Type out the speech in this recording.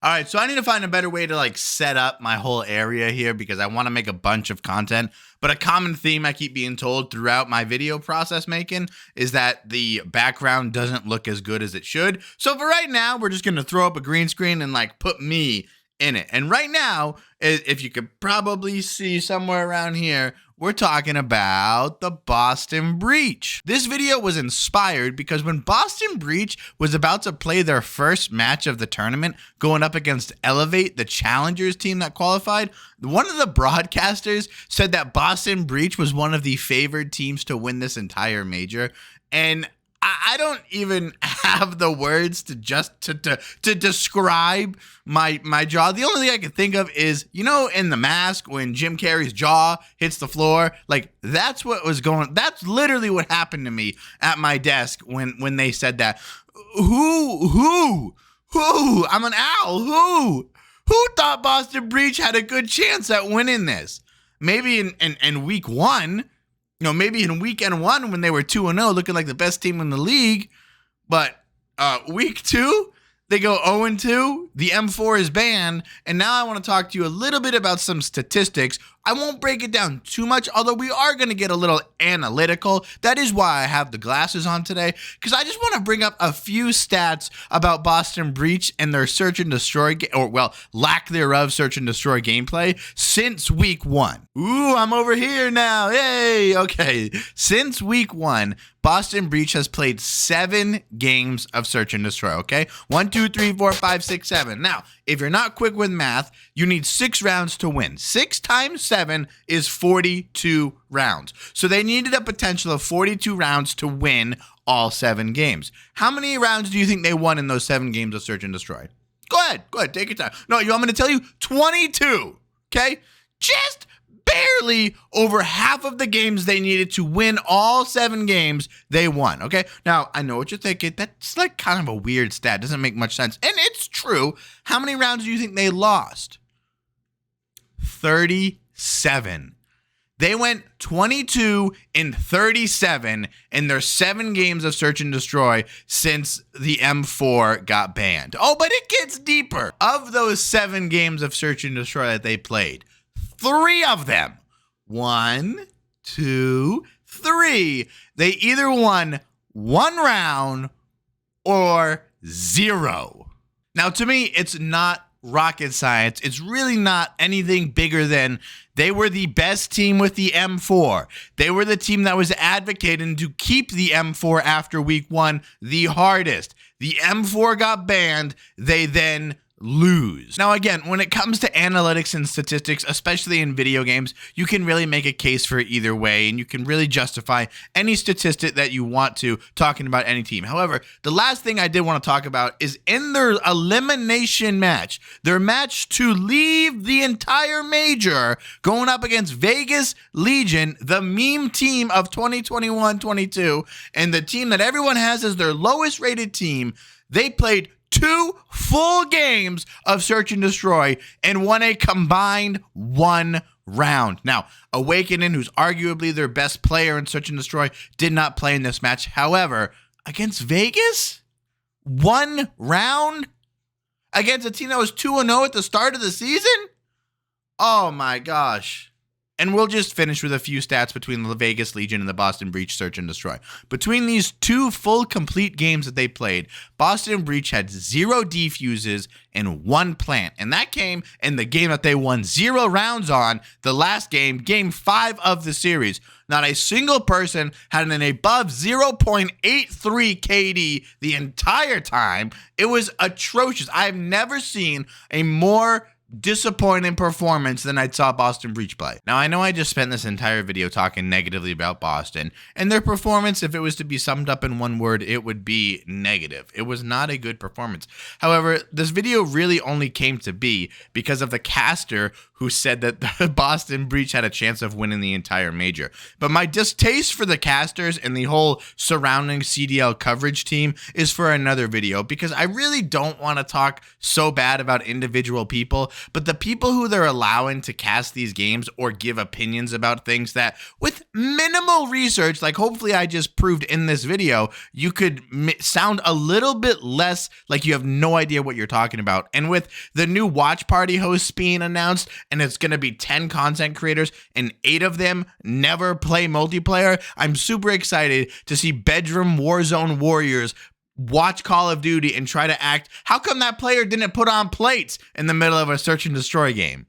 All right, so I need to find a better way to like set up my whole area here because I want to make a bunch of content. But a common theme I keep being told throughout my video process making is that the background doesn't look as good as it should. So for right now, we're just going to throw up a green screen and like put me in it. And right now, if you could probably see somewhere around here, we're talking about the Boston Breach. This video was inspired because when Boston Breach was about to play their first match of the tournament, going up against Elevate, the Challengers team that qualified, one of the broadcasters said that Boston Breach was one of the favored teams to win this entire major. And I don't even have the words to describe my jaw. The only thing I can think of is, you know, in The Mask when Jim Carrey's jaw hits the floor, like that's what was going. That's literally what happened to me at my desk when they said that. Who? I'm an owl. Who thought Boston Breach had a good chance at winning this? Maybe in week one. You know, maybe in weekend one when they were 2-0, looking like the best team in the league. But week two, they go 0-2. The M4 is banned. And now I want to talk to you a little bit about some statistics. I won't break it down too much, although we are going to get a little analytical. That is why I have the glasses on today, because I just want to bring up a few stats about Boston Breach and their search and destroy, lack thereof search and destroy gameplay since week one. Ooh, I'm over here now. Yay. Okay. Since week one, Boston Breach has played 7 games of search and destroy. Okay. 1, 2, 3, 4, 5, 6, 7. Now, if you're not quick with math, you need 6 rounds to win. 6 times 7 is 42 rounds. So they needed a potential of 42 rounds to win all 7 games. How many rounds do you think they won in those 7 games of search and destroy? Go ahead, take your time. No, you want me to tell you? 22, okay? Just barely over half of the games they needed to win all 7 games, they won, okay? Now, I know what you're thinking. That's like kind of a weird stat. Doesn't make much sense. And it's true. How many rounds do you think they lost? 37. They went 22-37 in their 7 games of search and destroy since the M4 got banned. Oh, but it gets deeper. Of those 7 games of search and destroy that they played, 3 of them, 1, 2, 3, they either won 1 round or 0. Now, to me, it's not rocket science. It's really not anything bigger than they were the best team with the M4. They were the team that was advocating to keep the M4 after week 1 the hardest. The M4 got banned. They then lose. Now, again, when it comes to analytics and statistics, especially in video games, you can really make a case for it either way, and you can really justify any statistic that you want to talking about any team. However, the last thing I did want to talk about is in their elimination match, their match to leave the entire major, going up against Vegas Legion, the meme team of 2021-22, and the team that everyone has as their lowest rated team. They played 2 full games of search and destroy and won a combined 1 round. Now, Awakening, who's arguably their best player in search and destroy, did not play in this match. However, against Vegas, 1 round against a team that was 2-0 at the start of the season? Oh my gosh. And we'll just finish with a few stats between the Vegas Legion and the Boston Breach search and destroy. Between these 2 full complete games that they played, Boston Breach had 0 defuses and 1 plant. And that came in the game that they won 0 rounds on, the last game, game 5 of the series. Not a single person had an above 0.83 KD the entire time. It was atrocious. I've never seen a more disappointing performance than I saw Boston Breach play. Now, I know I just spent this entire video talking negatively about Boston, and their performance, if it was to be summed up in one word, it would be negative. It was not a good performance. However, this video really only came to be because of the caster who said that the Boston Breach had a chance of winning the entire major. But my distaste for the casters and the whole surrounding CDL coverage team is for another video, because I really don't want to talk so bad about individual people. but the people who they're allowing to cast these games or give opinions about things that with minimal research, like hopefully I just proved in this video, you could sound a little bit less like you have no idea what you're talking about. And with the new watch party hosts being announced, and it's going to be 10 content creators and 8 of them never play multiplayer, I'm super excited to see bedroom Warzone warriors watch Call of Duty and try to act. How come that player didn't put on plates in the middle of a search and destroy game?